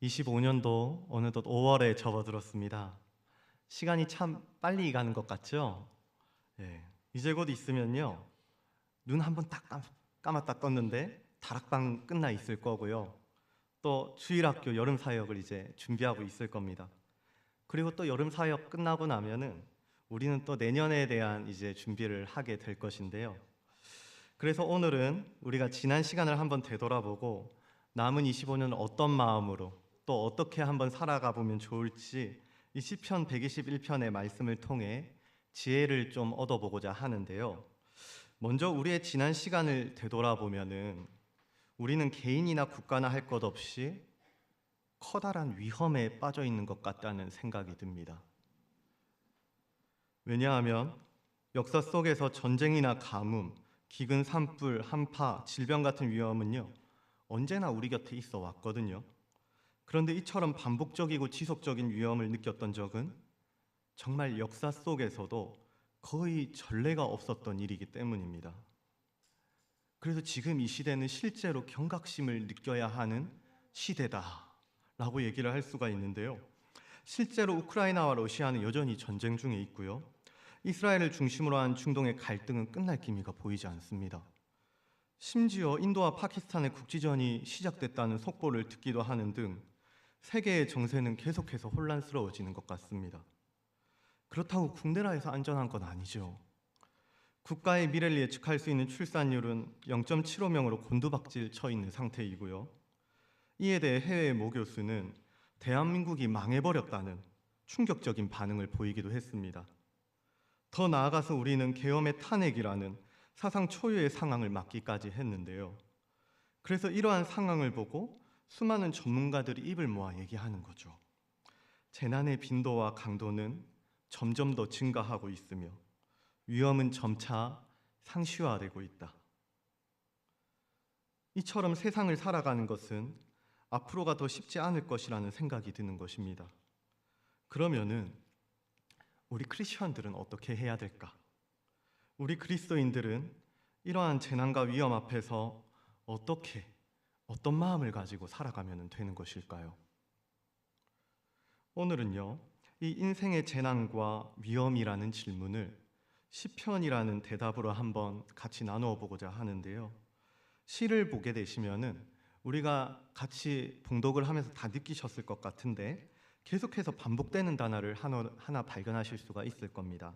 25년도 어느덧 5월에 접어들었습니다. 시간이 참 빨리 가는 것 같죠? 예, 이제 곧 있으면요. 눈 한번 딱 감았다 떴는데 다락방 끝나 있을 거고요. 또 주일학교 여름 사역을 이제 준비하고 있을 겁니다. 그리고 또 여름 사역 끝나고 나면은 우리는 또 내년에 대한 이제 준비를 하게 될 것인데요. 그래서 오늘은 우리가 지난 시간을 한번 되돌아보고 남은 25년을 어떤 마음으로 또 어떻게 한번 살아가 보면 좋을지 이 시편 121편의 말씀을 통해 지혜를 좀 얻어보고자 하는데요. 먼저 우리의 지난 시간을 되돌아보면은 우리는 개인이나 국가나 할 것 없이 커다란 위험에 빠져 있는 것 같다는 생각이 듭니다. 왜냐하면 역사 속에서 전쟁이나 가뭄, 기근, 산불, 한파, 질병 같은 위험은요, 언제나 우리 곁에 있어 왔거든요. 그런데 이처럼 반복적이고 지속적인 위험을 느꼈던 적은 정말 역사 속에서도 거의 전례가 없었던 일이기 때문입니다. 그래서 지금 이 시대는 실제로 경각심을 느껴야 하는 시대다라고 얘기를 할 수가 있는데요. 실제로 우크라이나와 러시아는 여전히 전쟁 중에 있고요. 이스라엘을 중심으로 한 중동의 갈등은 끝날 기미가 보이지 않습니다. 심지어 인도와 파키스탄의 국지전이 시작됐다는 속보를 듣기도 하는 등 세계의 정세는 계속해서 혼란스러워지는 것 같습니다. 그렇다고 국내라해서 안전한 건 아니죠. 국가의 미래를 예측할 수 있는 출산율은 0.75명으로 곤두박질 쳐 있는 상태이고요. 이에 대해 해외의 모 교수는 대한민국이 망해버렸다는 충격적인 반응을 보이기도 했습니다. 더 나아가서 우리는 계엄의 탄핵이라는 사상 초유의 상황을 맞기까지 했는데요. 그래서 이러한 상황을 보고 수많은 전문가들이 입을 모아 얘기하는 거죠. 재난의 빈도와 강도는 점점 더 증가하고 있으며 위험은 점차 상시화되고 있다. 이처럼 세상을 살아가는 것은 앞으로가 더 쉽지 않을 것이라는 생각이 드는 것입니다. 그러면은 우리 크리스천들은 어떻게 해야 될까? 우리 그리스도인들은 이러한 재난과 위험 앞에서 어떤 마음을 가지고 살아가면 되는 것일까요? 오늘은요, 이 인생의 재난과 위험이라는 질문을 시편이라는 대답으로 한번 같이 나누어 보고자 하는데요. 시를 보게 되시면은 우리가 같이 봉독을 하면서 다 느끼셨을 것 같은데 계속해서 반복되는 단어를 하나 발견하실 수가 있을 겁니다.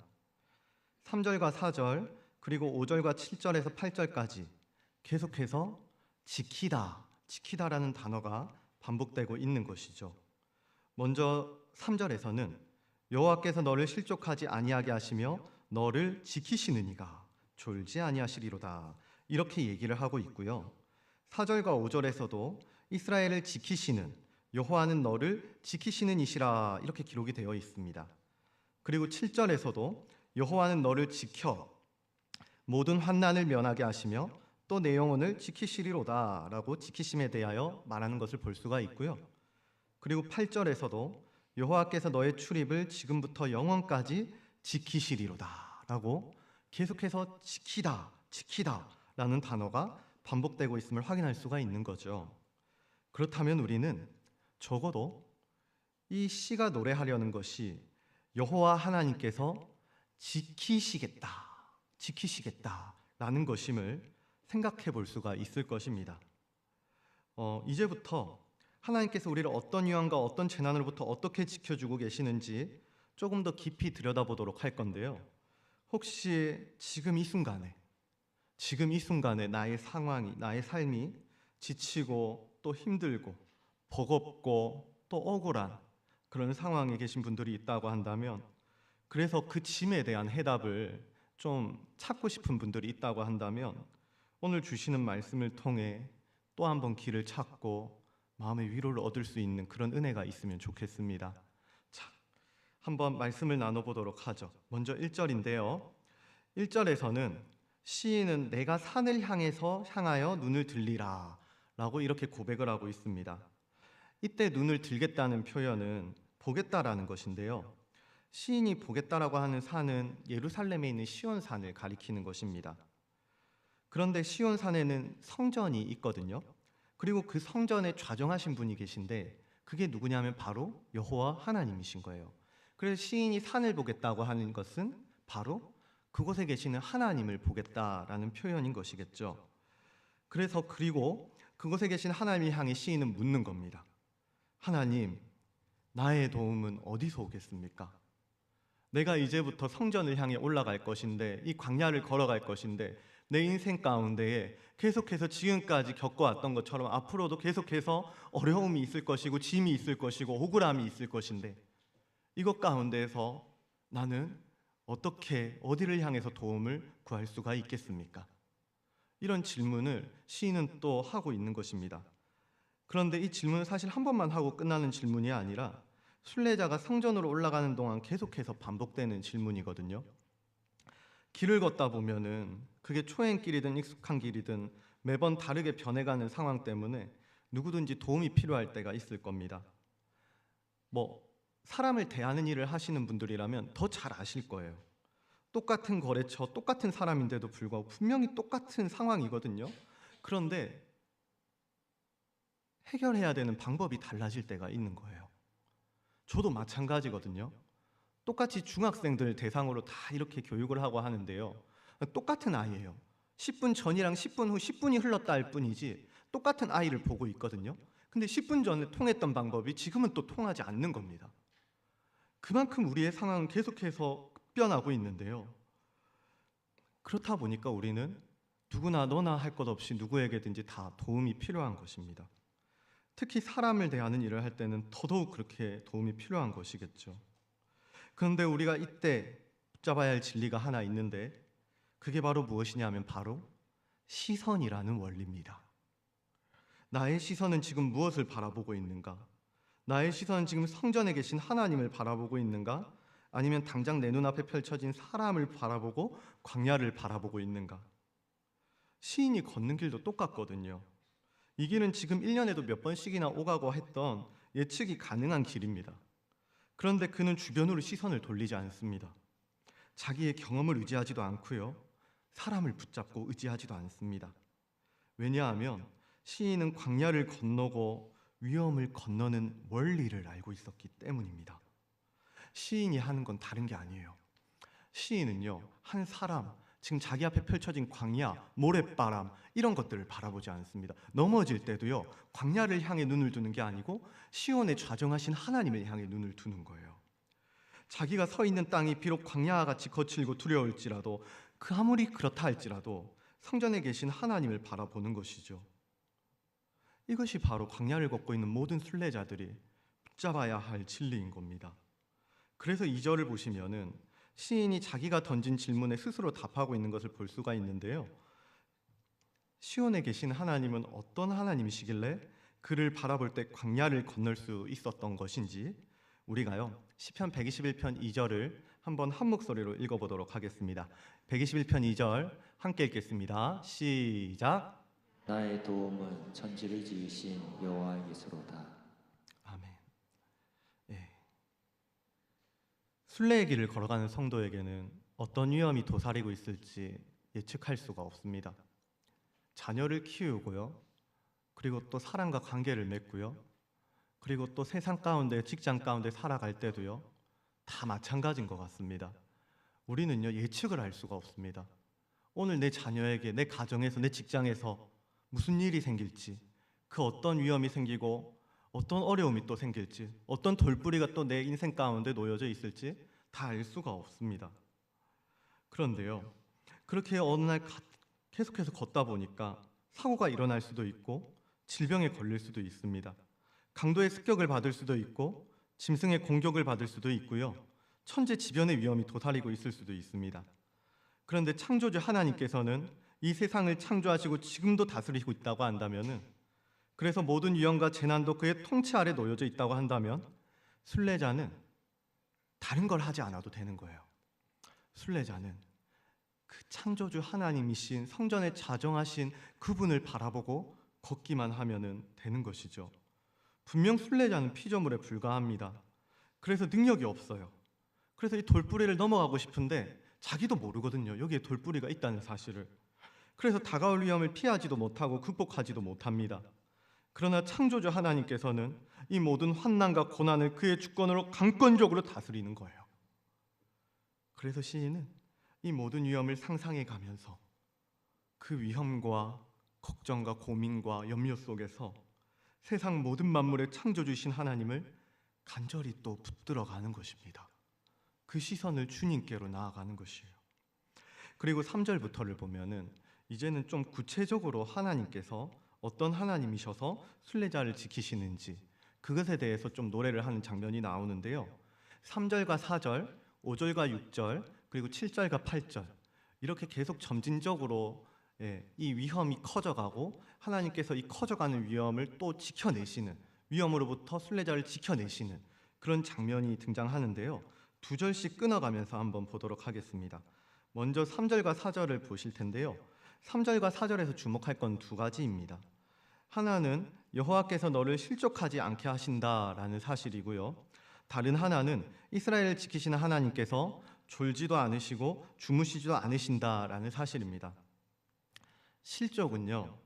3절과 4절 그리고 5절과 7절에서 8절까지 계속해서 지키다라는 단어가 반복되고 있는 것이죠. 먼저 3절에서는 여호와께서 너를 실족하지 아니하게 하시며 너를 지키시는 이가 졸지 아니하시리로다 이렇게 얘기를 하고 있고요. 4절과 5절에서도 이스라엘을 지키시는 여호와는 너를 지키시는 이시라 이렇게 기록이 되어 있습니다. 그리고 7절에서도 여호와는 너를 지켜 모든 환난을 면하게 하시며 또 내 영혼을 지키시리로다 라고 지키심에 대하여 말하는 것을 볼 수가 있고요. 그리고 8절에서도 여호와께서 너의 출입을 지금부터 영원까지 지키시리로다 라고 계속해서 지키다 라는 단어가 반복되고 있음을 확인할 수가 있는 거죠. 그렇다면 우리는 적어도 이 시가 노래하려는 것이 여호와 하나님께서 지키시겠다라는 것임을 생각해 볼 수가 있을 것입니다. 이제부터 하나님께서 우리를 어떤 위험과 어떤 재난으로부터 어떻게 지켜주고 계시는지 조금 더 깊이 들여다보도록 할 건데요. 혹시 지금 이 순간에 나의 상황이, 나의 삶이 지치고 또 힘들고 버겁고 또 억울한 그런 상황에 계신 분들이 있다고 한다면, 그래서 그 짐에 대한 해답을 좀 찾고 싶은 분들이 있다고 한다면 오늘 주시는 말씀을 통해 또 한 번 길을 찾고 마음의 위로를 얻을 수 있는 그런 은혜가 있으면 좋겠습니다. 자, 한번 말씀을 나눠보도록 하죠. 먼저 1절인데요. 1절에서는 시인은 내가 산을 향하여 눈을 들리라 라고 이렇게 고백을 하고 있습니다. 이때 눈을 들겠다는 표현은 보겠다라는 것인데요. 시인이 보겠다라고 하는 산은 예루살렘에 있는 시온산을 가리키는 것입니다. 그런데 시온산에는 성전이 있거든요. 그리고 그 성전에 좌정하신 분이 계신데 그게 누구냐면 바로 여호와 하나님이신 거예요. 그래서 시인이 산을 보겠다고 하는 것은 바로 그곳에 계시는 하나님을 보겠다라는 표현인 것이겠죠. 그리고 그곳에 계신 하나님을 향해 시인은 묻는 겁니다. 하나님, 나의 도움은 어디서 오겠습니까? 내가 이제부터 성전을 향해 올라갈 것인데, 이 광야를 걸어갈 것인데, 내 인생 가운데에 계속해서 지금까지 겪어왔던 것처럼 앞으로도 계속해서 어려움이 있을 것이고 짐이 있을 것이고 억울함이 있을 것인데, 이것 가운데에서 나는 어떻게 어디를 향해서 도움을 구할 수가 있겠습니까? 이런 질문을 시인은 또 하고 있는 것입니다. 그런데 이 질문은 사실 한 번만 하고 끝나는 질문이 아니라 순례자가 성전으로 올라가는 동안 계속해서 반복되는 질문이거든요. 길을 걷다 보면은 그게 초행길이든 익숙한 길이든 매번 다르게 변해가는 상황 때문에 누구든지 도움이 필요할 때가 있을 겁니다. 사람을 대하는 일을 하시는 분들이라면 더 잘 아실 거예요. 똑같은 거래처, 똑같은 사람인데도 불구하고 분명히 똑같은 상황이거든요. 그런데 해결해야 되는 방법이 달라질 때가 있는 거예요. 저도 마찬가지거든요. 똑같이 중학생들 대상으로 다 이렇게 교육을 하고 하는데요. 똑같은 아이예요. 10분 전이랑 10분 후 10분이 흘렀다 할 뿐이지 똑같은 아이를 보고 있거든요. 근데 10분 전에 통했던 방법이 지금은 또 통하지 않는 겁니다. 그만큼 우리의 상황은 계속해서 변하고 있는데요. 그렇다 보니까 우리는 누구나 너나 할 것 없이 누구에게든지 다 도움이 필요한 것입니다. 특히 사람을 대하는 일을 할 때는 더더욱 그렇게 도움이 필요한 것이겠죠. 그런데 우리가 이때 붙잡아야 할 진리가 하나 있는데 그게 바로 무엇이냐면 바로 시선이라는 원리입니다. 나의 시선은 지금 무엇을 바라보고 있는가? 나의 시선은 지금 성전에 계신 하나님을 바라보고 있는가? 아니면 당장 내 눈앞에 펼쳐진 사람을 바라보고 광야를 바라보고 있는가? 시인이 걷는 길도 똑같거든요. 이 길은 지금 1년에도 몇 번씩이나 오가고 했던 예측이 가능한 길입니다. 그런데 그는 주변으로 시선을 돌리지 않습니다. 자기의 경험을 의지하지도 않고요. 사람을 붙잡고 의지하지도 않습니다. 왜냐하면 시인은 광야를 건너고 위험을 건너는 원리를 알고 있었기 때문입니다. 시인이 하는 건 다른 게 아니에요. 시인은요, 한 사람, 지금 자기 앞에 펼쳐진 광야, 모래바람 이런 것들을 바라보지 않습니다. 넘어질 때도요, 광야를 향해 눈을 두는 게 아니고 시온에 좌정하신 하나님을 향해 눈을 두는 거예요. 자기가 서 있는 땅이 비록 광야와 같이 거칠고 두려울지라도 그 아무리 그렇다 할지라도 성전에 계신 하나님을 바라보는 것이죠. 이것이 바로 광야를 걷고 있는 모든 순례자들이 붙잡아야 할 진리인 겁니다. 그래서 2절을 보시면은 시인이 자기가 던진 질문에 스스로 답하고 있는 것을 볼 수가 있는데요. 시온에 계신 하나님은 어떤 하나님이시길래 그를 바라볼 때 광야를 건널 수 있었던 것인지 우리가요 시편 121편 2절을 한번 한 목소리로 읽어보도록 하겠습니다. 121편 2절 함께 읽겠습니다. 시작. 나의 도움은 천지를 지으신 여호와께서로다. 아멘. 예. 순례의 길을 걸어가는 성도에게는 어떤 위험이 도사리고 있을지 예측할 수가 없습니다. 자녀를 키우고요. 그리고 또 사람과 관계를 맺고요. 그리고 또 세상 가운데, 직장 가운데 살아갈 때도요. 다 마찬가지인 것 같습니다. 우리는요, 예측을 할 수가 없습니다. 오늘 내 자녀에게, 내 가정에서, 내 직장에서 무슨 일이 생길지, 그 어떤 위험이 생기고 어떤 어려움이 또 생길지, 어떤 돌뿌리가 또 내 인생 가운데 놓여져 있을지 다 알 수가 없습니다. 그런데요, 그렇게 어느 날 계속해서 걷다 보니까 사고가 일어날 수도 있고 질병에 걸릴 수도 있습니다. 강도의 습격을 받을 수도 있고 짐승의 공격을 받을 수도 있고요. 천재지변의 위험이 도사리고 있을 수도 있습니다. 그런데 창조주 하나님께서는 이 세상을 창조하시고 지금도 다스리고 있다고 한다면은, 그래서 모든 위험과 재난도 그의 통치 아래 놓여져 있다고 한다면 순례자는 다른 걸 하지 않아도 되는 거예요. 순례자는 그 창조주 하나님이신 성전에 자정하신 그분을 바라보고 걷기만 하면 되는 것이죠. 분명 순례자는 피조물에 불과합니다. 그래서 능력이 없어요. 그래서 이 돌뿌리를 넘어가고 싶은데 자기도 모르거든요. 여기에 돌뿌리가 있다는 사실을. 그래서 다가올 위험을 피하지도 못하고 극복하지도 못합니다. 그러나 창조주 하나님께서는 이 모든 환난과 고난을 그의 주권으로 강권적으로 다스리는 거예요. 그래서 시인은 이 모든 위험을 상상해 가면서 그 위험과 걱정과 고민과 염려 속에서 세상 모든 만물의 창조주이신 하나님을 간절히 또 붙들어 가는 것입니다. 그 시선을 주님께로 나아가는 것이에요. 그리고 3절부터를 보면은 이제는 좀 구체적으로 하나님께서 어떤 하나님이셔서 순례자를 지키시는지 그것에 대해서 좀 노래를 하는 장면이 나오는데요. 3절과 4절, 5절과 6절, 그리고 7절과 8절 이렇게 계속 점진적으로 이 위험이 커져가고 하나님께서 이 커져가는 위험을 또 지켜내시는, 위험으로부터 순례자를 지켜내시는 그런 장면이 등장하는데요. 두 절씩 끊어가면서 한번 보도록 하겠습니다. 먼저 3절과 4절을 보실 텐데요. 3절과 4절에서 주목할 건 두 가지입니다. 하나는 여호와께서 너를 실족하지 않게 하신다라는 사실이고요. 다른 하나는 이스라엘을 지키시는 하나님께서 졸지도 않으시고 주무시지도 않으신다라는 사실입니다. 실족은요,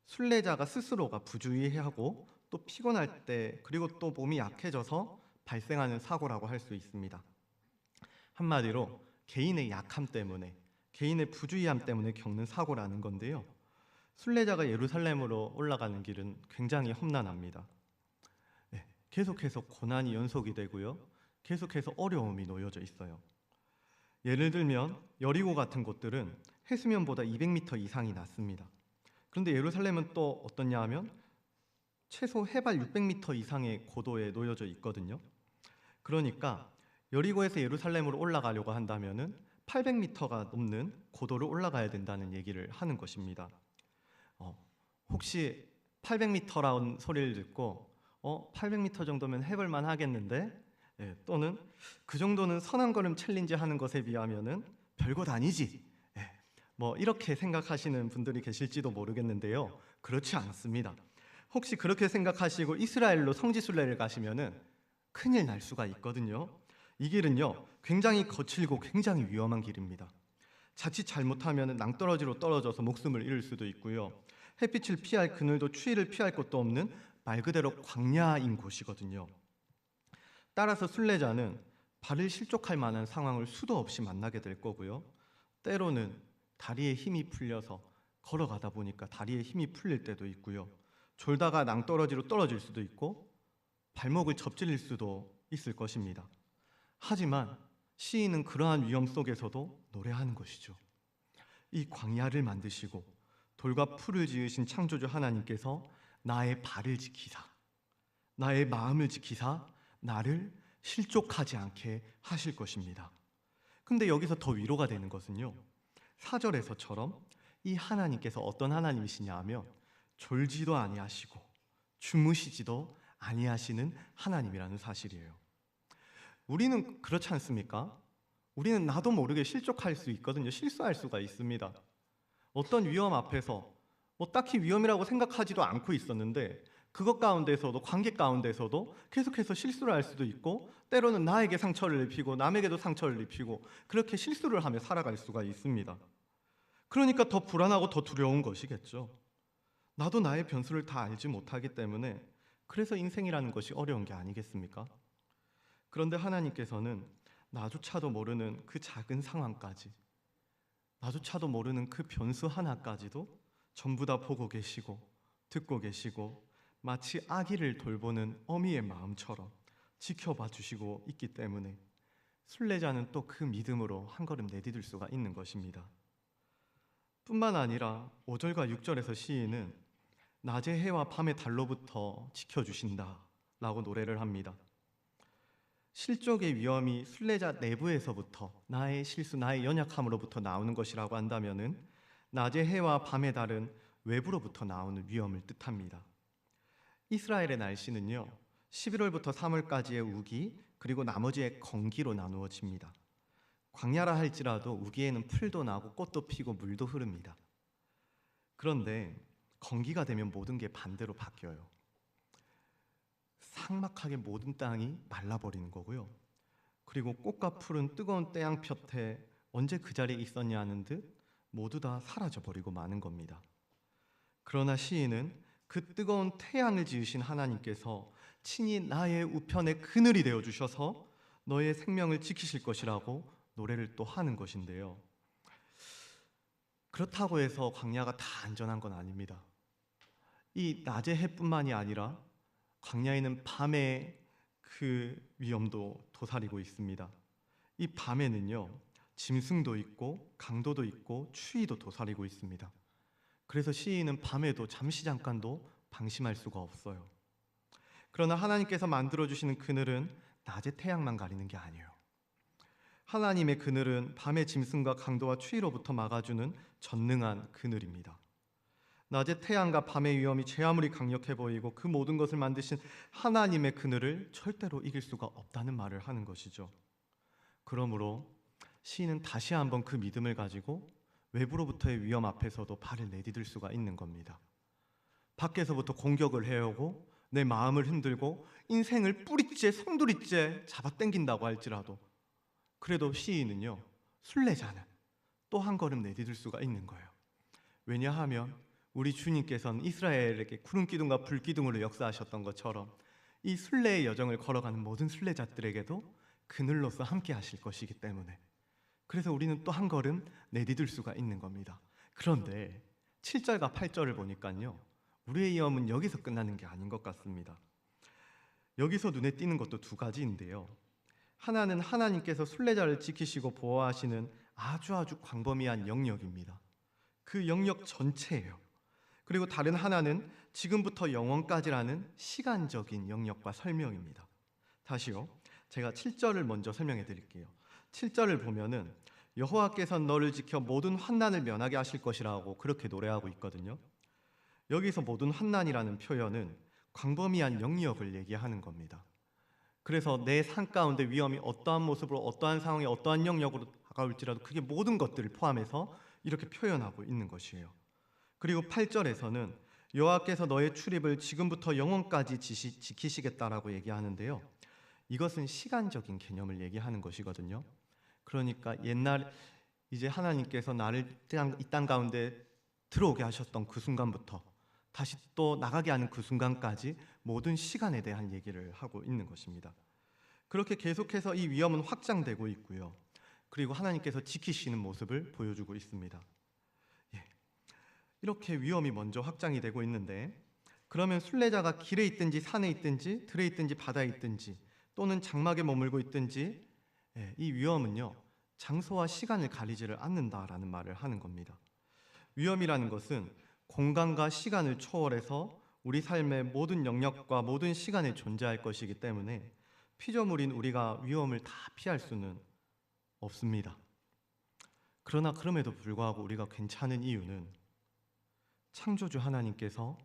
순례자가 스스로가 부주의하고 또 피곤할 때 그리고 또 몸이 약해져서 발생하는 사고라고 할 수 있습니다. 한마디로 개인의 약함 때문에, 개인의 부주의함 때문에 겪는 사고라는 건데요. 순례자가 예루살렘으로 올라가는 길은 굉장히 험난합니다. 계속해서 고난이 연속이 되고요. 계속해서 어려움이 놓여져 있어요. 예를 들면 여리고 같은 곳들은 해수면보다 200m 이상이 낮습니다. 그런데 예루살렘은 또 어떻냐 하면 최소 해발 600m 이상의 고도에 놓여져 있거든요. 그러니까 여리고에서 예루살렘으로 올라가려고 한다면은 800m가 넘는 고도를 올라가야 된다는 얘기를 하는 것입니다. 혹시 800m라는 소리를 듣고 800m 정도면 해볼만 하겠는데 또는 그 정도는 선한걸음 챌린지 하는 것에 비하면은 별것 아니지 뭐 이렇게 생각하시는 분들이 계실지도 모르겠는데요. 그렇지 않습니다. 혹시 그렇게 생각하시고 이스라엘로 성지순례를 가시면은 큰일 날 수가 있거든요. 이 길은요 굉장히 거칠고 굉장히 위험한 길입니다. 자칫 잘못하면 낭떠러지로 떨어져서 목숨을 잃을 수도 있고요. 햇빛을 피할 그늘도 추위를 피할 곳도 없는 말 그대로 광야인 곳이거든요. 따라서 순례자는 발을 실족할 만한 상황을 수도 없이 만나게 될 거고요. 때로는 다리에 힘이 풀려서 걸어가다 보니까 다리에 힘이 풀릴 때도 있고요. 졸다가 낭떠러지로 떨어질 수도 있고 발목을 접질릴 수도 있을 것입니다. 하지만 시인은 그러한 위험 속에서도 노래하는 것이죠. 이 광야를 만드시고 돌과 풀을 지으신 창조주 하나님께서 나의 발을 지키사, 나의 마음을 지키사 나를 실족하지 않게 하실 것입니다. 근데 여기서 더 위로가 되는 것은요, 4절에서처럼 이 하나님께서 어떤 하나님이시냐 하면 졸지도 아니하시고 주무시지도 아니하시는 하나님이라는 사실이에요. 우리는 그렇지 않습니까? 우리는 나도 모르게 실족할 수 있거든요. 실수할 수가 있습니다. 어떤 위험 앞에서 딱히 위험이라고 생각하지도 않고 있었는데 그것 가운데서도 관계 가운데서도 계속해서 실수를 할 수도 있고 때로는 나에게 상처를 입히고 남에게도 상처를 입히고 그렇게 실수를 하며 살아갈 수가 있습니다. 그러니까 더 불안하고 더 두려운 것이겠죠. 나도 나의 변수를 다 알지 못하기 때문에 그래서 인생이라는 것이 어려운 게 아니겠습니까? 그런데 하나님께서는 나조차도 모르는 그 작은 상황까지, 나조차도 모르는 그 변수 하나까지도 전부 다 보고 계시고 듣고 계시고 마치 아기를 돌보는 어미의 마음처럼 지켜봐 주시고 있기 때문에 순례자는 또 그 믿음으로 한 걸음 내디딜 수가 있는 것입니다. 뿐만 아니라 5절과 6절에서 시인은 낮의 해와 밤의 달로부터 지켜주신다 라고 노래를 합니다. 실족의 위험이 순례자 내부에서부터 나의 실수, 나의 연약함으로부터 나오는 것이라고 한다면은 낮의 해와 밤의 달은 외부로부터 나오는 위험을 뜻합니다. 이스라엘의 날씨는요 11월부터 3월까지의 우기 그리고 나머지의 건기로 나누어집니다. 광야라 할지라도 우기에는 풀도 나고 꽃도 피고 물도 흐릅니다. 그런데 건기가 되면 모든 게 반대로 바뀌어요. 삭막하게 모든 땅이 말라버리는 거고요. 그리고 꽃과 풀은 뜨거운 태양볕에 언제 그 자리에 있었냐 하는 듯 모두 다 사라져버리고 마는 겁니다. 그러나 시인은 그 뜨거운 태양을 지으신 하나님께서 친히 나의 우편의 그늘이 되어 주셔서 너의 생명을 지키실 것이라고 노래를 또 하는 것인데요. 그렇다고 해서 광야가 다 안전한 건 아닙니다. 이 낮의 해뿐만이 아니라 광야에는 밤의 그 위험도 도사리고 있습니다. 이 밤에는요, 짐승도 있고 강도도 있고 추위도 도사리고 있습니다. 그래서 시인은 밤에도 잠시 잠깐도 방심할 수가 없어요. 그러나 하나님께서 만들어주시는 그늘은 낮의 태양만 가리는 게 아니에요. 하나님의 그늘은 밤의 짐승과 강도와 추위로부터 막아주는 전능한 그늘입니다. 낮의 태양과 밤의 위험이 제 아무리 강력해 보이고 그 모든 것을 만드신 하나님의 그늘을 절대로 이길 수가 없다는 말을 하는 것이죠. 그러므로 시인은 다시 한번 그 믿음을 가지고 외부로부터의 위험 앞에서도 발을 내디딜 수가 있는 겁니다. 밖에서부터 공격을 해오고 내 마음을 흔들고 인생을 뿌리째 송두리째 잡아당긴다고 할지라도 그래도 시인은요, 순례자는 또 한 걸음 내디딜 수가 있는 거예요. 왜냐하면 우리 주님께서는 이스라엘에게 구름 기둥과 불 기둥으로 역사하셨던 것처럼 이 순례의 여정을 걸어가는 모든 순례자들에게도 그늘로서 함께 하실 것이기 때문에 그래서 우리는 또 한 걸음 내디딜 수가 있는 겁니다. 그런데 7절과 8절을 보니까요, 우리의 위험은 여기서 끝나는 게 아닌 것 같습니다. 여기서 눈에 띄는 것도 두 가지인데요. 하나는 하나님께서 순례자를 지키시고 보호하시는 아주 광범위한 영역입니다. 그 영역 전체예요. 그리고 다른 하나는 지금부터 영원까지라는 시간적인 영역과 설명입니다. 다시요. 제가 7절을 먼저 설명해 드릴게요. 7절을 보면은 여호와께서 너를 지켜 모든 환난을 면하게 하실 것이라고 그렇게 노래하고 있거든요. 여기서 모든 환난이라는 표현은 광범위한 영역을 얘기하는 겁니다. 그래서 내 삶 가운데 위험이 어떠한 모습으로 어떠한 상황에 어떠한 영역으로 다가올지라도 그게 모든 것들을 포함해서 이렇게 표현하고 있는 것이에요. 그리고 8절에서는 여호와께서 너의 출입을 지금부터 영원까지 지키시겠다라고 얘기하는데요. 이것은 시간적인 개념을 얘기하는 것이거든요. 그러니까 옛날 이제 하나님께서 나를 이 땅 가운데 들어오게 하셨던 그 순간부터 다시 또 나가게 하는 그 순간까지 모든 시간에 대한 얘기를 하고 있는 것입니다. 그렇게 계속해서 이 위험은 확장되고 있고요. 그리고 하나님께서 지키시는 모습을 보여주고 있습니다. 이렇게 위험이 먼저 확장이 되고 있는데 그러면 순례자가 길에 있든지 산에 있든지 들에 있든지 바다에 있든지 또는 장막에 머물고 있든지 이 위험은요, 장소와 시간을 가리지를 않는다라는 말을 하는 겁니다. 위험이라는 것은 공간과 시간을 초월해서 우리 삶의 모든 영역과 모든 시간에 존재할 것이기 때문에 피조물인 우리가 위험을 다 피할 수는 없습니다. 그러나 그럼에도 불구하고 우리가 괜찮은 이유는 창조주 하나님께서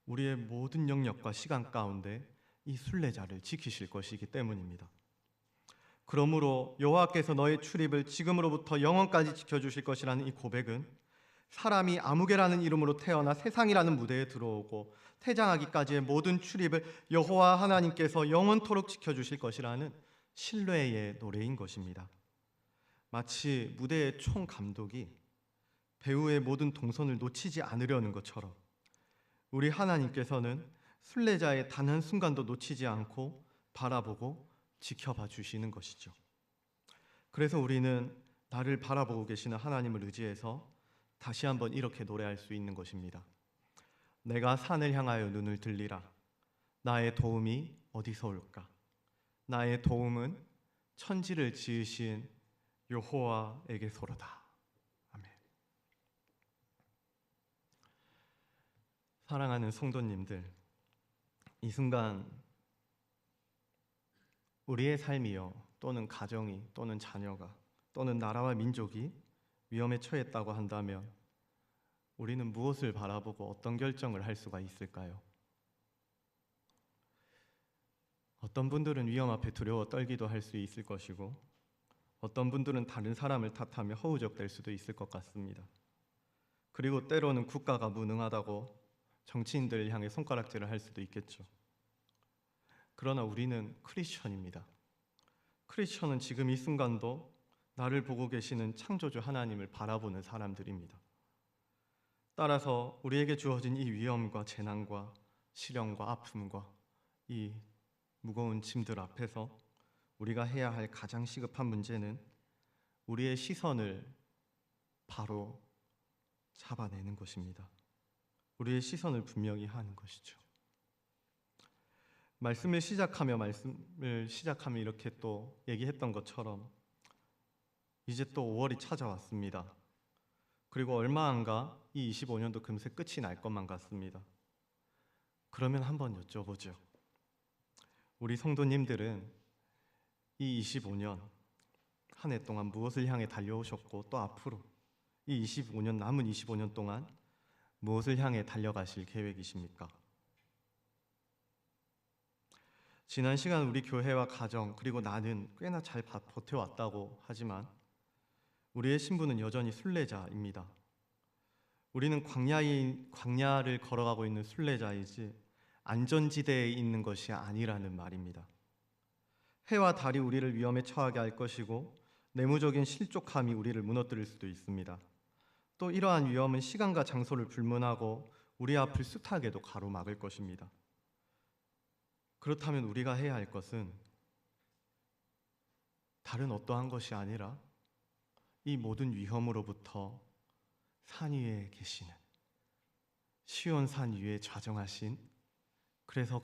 우리의 모든 영역과 시간 가운데 이 순례자를 지키실 것이기 때문입니다. 그러므로 여호와께서 너의 출입을 지금으로부터 영원까지 지켜주실 것이라는 이 고백은 사람이 아무개라는 이름으로 태어나 세상이라는 무대에 들어오고 퇴장하기까지의 모든 출입을 여호와 하나님께서 영원토록 지켜주실 것이라는 신뢰의 노래인 것입니다. 마치 무대의 총 감독이 배우의 모든 동선을 놓치지 않으려는 것처럼 우리 하나님께서는 순례자의 단 한 순간도 놓치지 않고 바라보고 지켜봐 주시는 것이죠. 그래서 우리는 나를 바라보고 계시는 하나님을 의지해서 다시 한번 이렇게 노래할 수 있는 것입니다. 내가 산을 향하여 눈을 들리라. 나의 도움이 어디서 올까? 나의 도움은 천지를 지으신 여호와에게서로다. 아멘. 사랑하는 성도님들, 이 순간 우리의 삶이요, 또는 가정이, 또는 자녀가, 또는 나라와 민족이 위험에 처했다고 한다면 우리는 무엇을 바라보고 어떤 결정을 할 수가 있을까요? 어떤 분들은 위험 앞에 두려워 떨기도 할 수 있을 것이고 어떤 분들은 다른 사람을 탓하며 허우적댈 수도 있을 것 같습니다. 그리고 때로는 국가가 무능하다고 정치인들을 향해 손가락질을 할 수도 있겠죠. 그러나 우리는 크리스천입니다. 크리스천은 지금 이 순간도 나를 보고 계시는 창조주 하나님을 바라보는 사람들입니다. 따라서 우리에게 주어진 이 위험과 재난과 시련과 아픔과 이 무거운 짐들 앞에서 우리가 해야 할 가장 시급한 문제는 우리의 시선을 바로 잡아내는 것입니다. 우리의 시선을 분명히 하는 것이죠. 말씀을 시작하며 이렇게 또 얘기했던 것처럼 이제 또 5월이 찾아왔습니다. 그리고 얼마 안가 이 25년도 금세 끝이 날 것만 같습니다. 그러면 한번 여쭤보죠. 우리 성도님들은 이 25년 한 해 동안 무엇을 향해 달려오셨고 또 앞으로 이 25년 남은 25년 동안 무엇을 향해 달려가실 계획이십니까? 지난 시간 우리 교회와 가정 그리고 나는 꽤나 잘 버텨왔다고 하지만 우리의 신분은 여전히 순례자입니다. 우리는 광야를 걸어가고 있는 순례자이지 안전지대에 있는 것이 아니라는 말입니다. 해와 달이 우리를 위험에 처하게 할 것이고 내무적인 실족함이 우리를 무너뜨릴 수도 있습니다. 또 이러한 위험은 시간과 장소를 불문하고 우리 앞을 숱하게도 가로막을 것입니다. 그렇다면 우리가 해야 할 것은 다른 어떠한 것이 아니라 이 모든 위험으로부터 산 위에 계시는 시온산 위에 좌정하신 그래서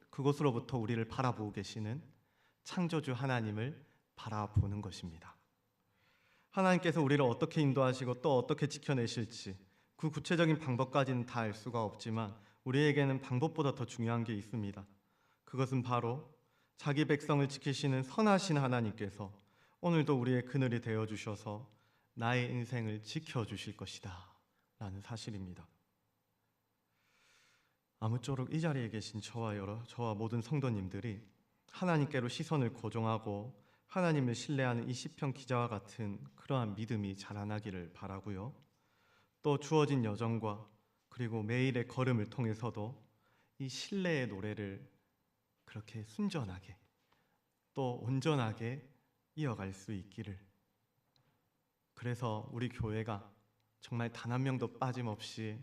그곳으로부터 우리를 바라보고 계시는 창조주 하나님을 바라보는 것입니다. 하나님께서 우리를 어떻게 인도하시고 또 어떻게 지켜내실지 그 구체적인 방법까지는 다 알 수가 없지만 우리에게는 방법보다 더 중요한 게 있습니다. 그것은 바로 자기 백성을 지키시는 선하신 하나님께서 오늘도 우리의 그늘이 되어주셔서 나의 인생을 지켜주실 것이다 라는 사실입니다. 아무쪼록 이 자리에 계신 저와 모든 성도님들이 하나님께로 시선을 고정하고 하나님을 신뢰하는 이 시편 기자와 같은 그러한 믿음이 자라나기를 바라고요. 또 주어진 여정과 그리고 매일의 걸음을 통해서도 이 신뢰의 노래를 그렇게 순전하게 또 온전하게 이어갈 수 있기를. 그래서 우리 교회가 정말 단 한 명도 빠짐없이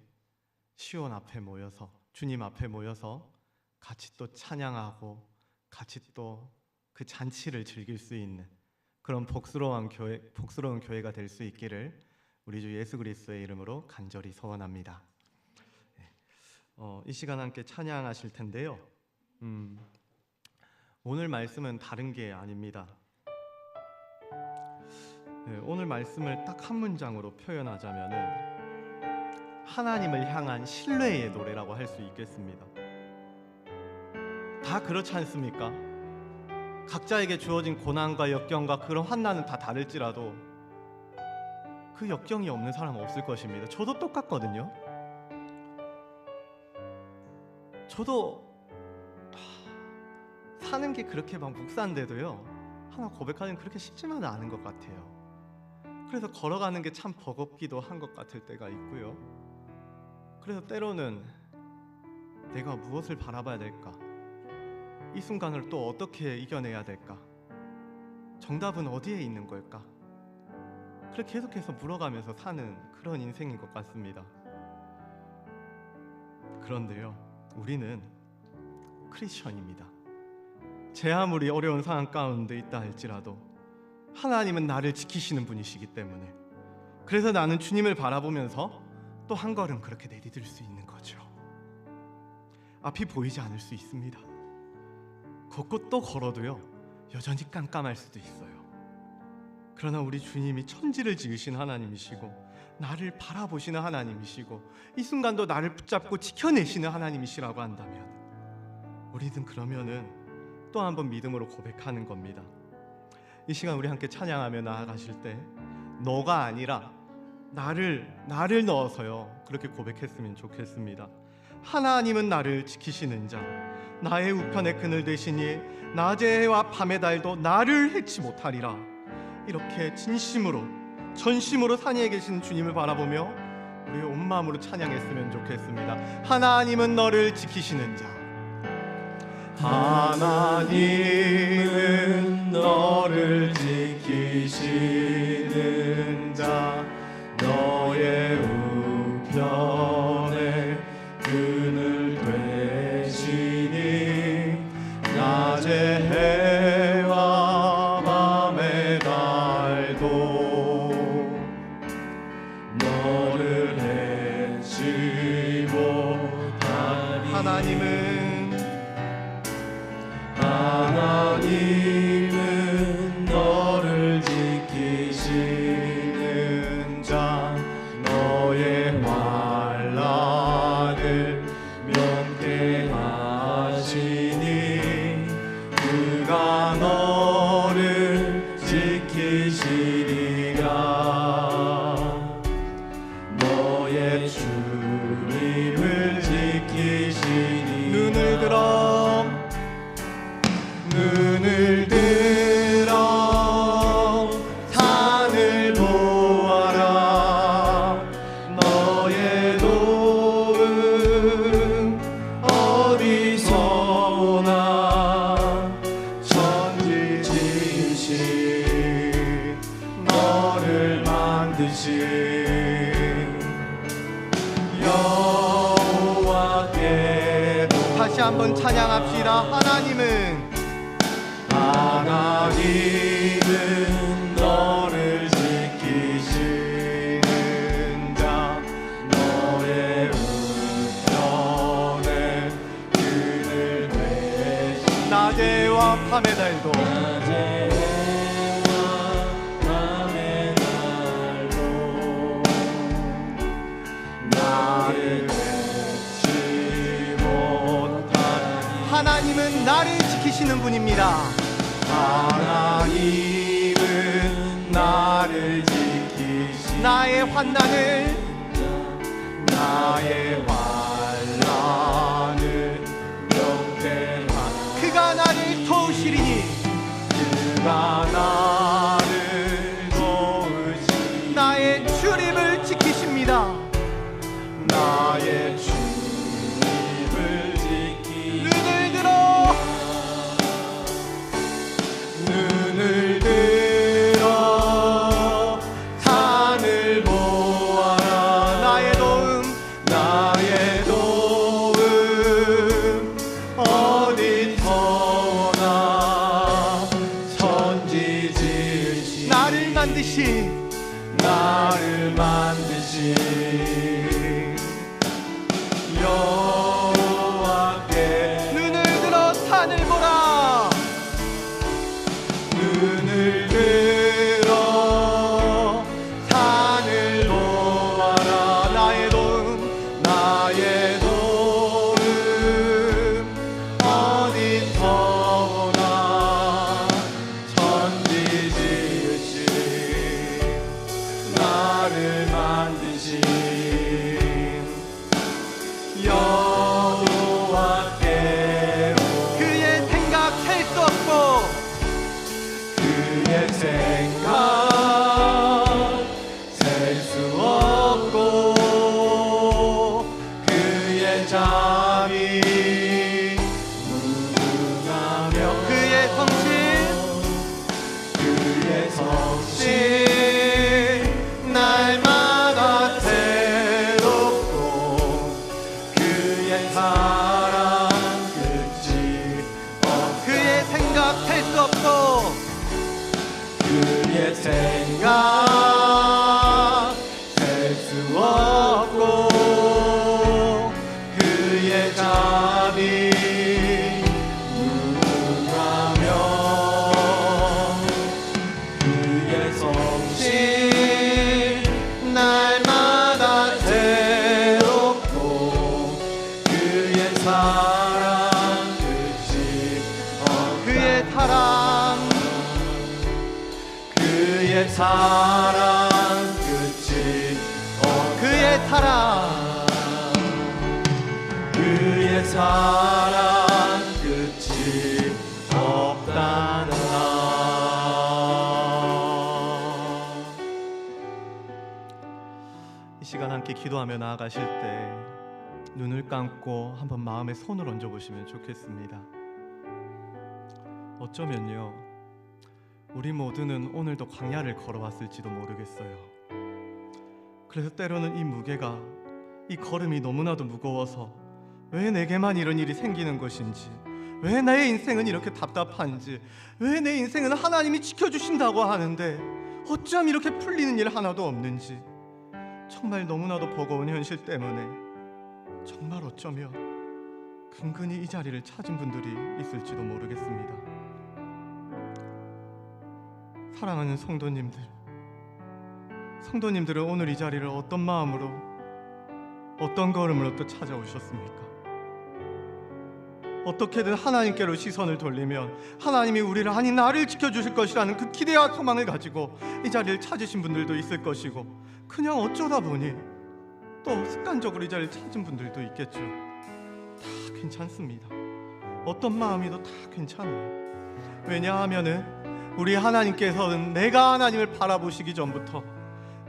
시온 앞에 모여서 주님 앞에 모여서 같이 또 찬양하고 같이 또 그 잔치를 즐길 수 있는 그런 복스러운 교회가 될 수 있기를 우리 주 예수 그리스도의 이름으로 간절히 소원합니다. 이 시간 함께 찬양하실 텐데요. 오늘 말씀은 다른 게 아닙니다. 오늘 말씀을 딱 한 문장으로 표현하자면은 하나님을 향한 신뢰의 노래라고 할 수 있겠습니다. 다 그렇지 않습니까? 각자에게 주어진 고난과 역경과 그런 환난은 다 다를지라도 그 역경이 없는 사람은 없을 것입니다. 저도 똑같거든요. 저도 사는 게 그렇게 막 묵사인데도요 하나 고백하기는 그렇게 쉽지만은 않은 것 같아요. 그래서 걸어가는 게 참 버겁기도 한 것 같을 때가 있고요. 그래서 때로는 내가 무엇을 바라봐야 될까? 이 순간을 또 어떻게 이겨내야 될까? 정답은 어디에 있는 걸까? 그렇게 계속해서 물어가면서 사는 그런 인생인 것 같습니다. 그런데요, 우리는 크리스천입니다. 제 아무리 어려운 상황 가운데 있다 할지라도 하나님은 나를 지키시는 분이시기 때문에 그래서 나는 주님을 바라보면서 또 한 걸음 그렇게 내디딜 수 있는 거죠. 앞이 보이지 않을 수 있습니다. 걷고 또 걸어도요 여전히 깜깜할 수도 있어요. 그러나 우리 주님이 천지를 지으신 하나님이시고 나를 바라보시는 하나님이시고 이 순간도 나를 붙잡고 지켜내시는 하나님이시라고 한다면 우리는 그러면은 또 한 번 믿음으로 고백하는 겁니다. 이 시간 우리 함께 찬양하며 나아가실 때 너가 아니라 나를 넣어서요 그렇게 고백했으면 좋겠습니다. 하나님은 나를 지키시는 자, 나의 우편의 그늘 되시니 낮의 해와 밤의 달도 나를 해치 못하리라. 이렇게 진심으로 전심으로 산 위에 계신 주님을 바라보며 우리의 온 마음으로 찬양했으면 좋겠습니다. 하나님은 너를 지키시는 자, 하나님은 너를 지키시는 자, 너의 우편 하나님은 너를 지키시는 자, 너의 환난을 면케하시니 그가 너를 지키시리라. 너의 주님을 지키시니 눈을 들어 산을 보아라. 너의 도움 어디서 오나. 천지 지으신 너를 만드신 여호와께로. 다시 한번 찬양합시다. 하나님은 너를 지키시는 자, 너의 우편에 그늘 되시. 낮에와 밤의 달도 나를 잊지 못하니. 하나님은 나를 지키시는 분입니다. 하나님은 나를 지키시. 나의 환난을 면케하. 그가 나를 도우시리니. 그가 나를 도우시니. 나의 주님을 지키십니다. 나의 주님을 지키. 눈을 들어 산을 보아라. 나의 도움 어디서 오나. 천지 지으신 나를 만드신 여호와께. 눈을 들어 산을 보라. 눈을 들어 산을 보아라. 나의 도움 어디서 오나. 천지 지으신 나를 만드신 여호와께로. 그의 생각 셀 수 없고. 그의 생각 셀 수 없고. 그의 잠이 무궁하며. 그의 성실 날마다 새롭고. 그의 사랑 끝이 그의 생각 셀 수 없고. 그의 생각 셀 수 없고. 그의 잠이 무궁하며. 그의 성실 날마다 새롭고. 그의 사랑 끝이 그의 사랑 끝이 그의 사랑 끝이 없다는 나. 이 시간 함께 기도하며 나아가실 때 눈을 감고 한번 마음에 손을 얹어 보시면 좋겠습니다. 어쩌면요, 우리 모두는 오늘도 광야를 걸어왔을지도 모르겠어요. 그래서 때로는 이 무게가, 이 걸음이 너무나도 무거워서 왜 내게만 이런 일이 생기는 것인지, 왜 나의 인생은 이렇게 답답한지, 왜 내 인생은 하나님이 지켜주신다고 하는데 어쩜 이렇게 풀리는 일 하나도 없는지, 정말 너무나도 버거운 현실 때문에 정말 어쩌면 근근히 이 자리를 찾은 분들이 있을지도 모르겠습니다. 사랑하는 성도님들은 오늘 이 자리를 어떤 마음으로, 어떤 걸음으로 또 찾아오셨습니까? 어떻게든 하나님께로 시선을 돌리면 하나님이 우리를, 아니 나를 지켜주실 것이라는 그 기대와 소망을 가지고 이 자리를 찾으신 분들도 있을 것이고, 그냥 어쩌다 보니 또 습관적으로 이 자리를 찾은 분들도 있겠죠. 다 괜찮습니다. 어떤 마음이도 다 괜찮아요. 왜냐하면은 우리 하나님께서는 내가 하나님을 바라보시기 전부터,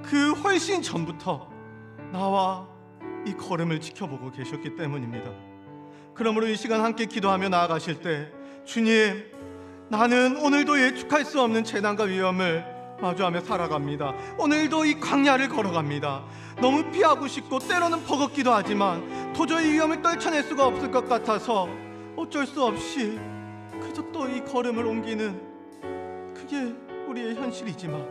그 훨씬 전부터 나와 이 걸음을 지켜보고 계셨기 때문입니다. 그러므로 이 시간 함께 기도하며 나아가실 때, 주님, 나는 오늘도 예측할 수 없는 재난과 위험을 마주하며 살아갑니다. 오늘도 이 광야를 걸어갑니다. 너무 피하고 싶고 때로는 버겁기도 하지만 도저히 위험을 떨쳐낼 수가 없을 것 같아서 어쩔 수 없이 그저 또 이 걸음을 옮기는, 그게 우리의 현실이지만,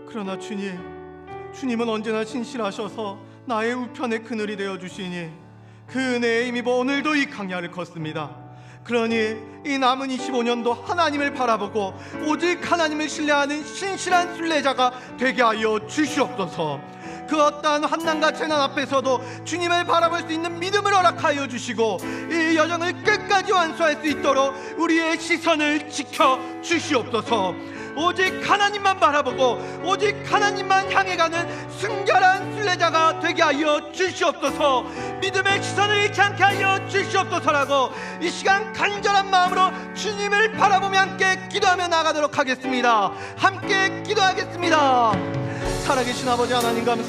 그러나 주님은 언제나 신실하셔서 나의 우편의 그늘이 되어주시니 그 은혜에 힘입어 오늘도 이 강야를 걷습니다. 그러니 이 남은 25년도 하나님을 바라보고 오직 하나님을 신뢰하는 신실한 순례자가 되게 하여 주시옵소서. 그 어떠한 환난과 재난 앞에서도 주님을 바라볼 수 있는 믿음을 허락하여 주시고 이 여정을 끝까지 완수할 수 있도록 우리의 시선을 지켜 주시옵소서. 오직 하나님만 바라보고 오직 하나님만 향해 가는 순결한 순례자가 되게 하여 주시옵소서. 믿음의 시선을 잃지 않게 하여 주시옵소서라고 이 시간 간절한 마음으로 주님을 바라보며 함께 기도하며 나가도록 하겠습니다. 함께 기도하겠습니다. 살아계신 아버지 하나님 감사합니다.